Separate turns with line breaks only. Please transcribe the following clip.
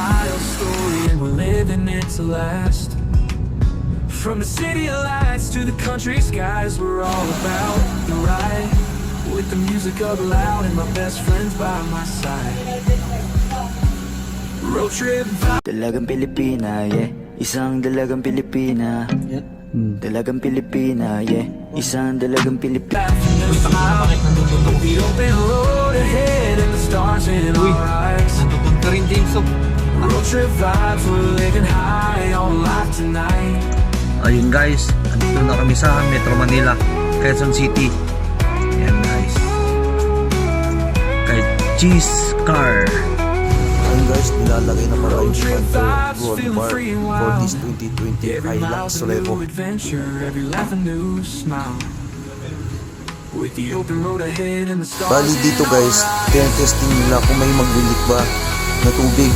miles story, and we're living it to last. From the city of lights to the country skies, we're all about the ride. With the music up loud and my best friends by my side. Road trip vibe.
Dalagang Pilipina, yeah. Isang dalagang Pilipina. Dalagang Pilipina, yeah. Isang dalagang Pilipina.
With the open road ahead and the stars in our eyes.
Nandun ka rin, James.
Road trip vibes, we're living high on life tonight.
Ayun guys, andito na kami sa Metro Manila, Quezon City. Ayan guys, kay Cheese Car.
Ayun guys, nilalagay na pala yung Gold Bar for this 2020
Every
Hilux
mile's a
Revo.
new adventure, every laugh a new smile. With the open road ahead and the stars
Bali dito
in our
guys,
eyes.
kaya testing nila kung may maglilik ba na tubig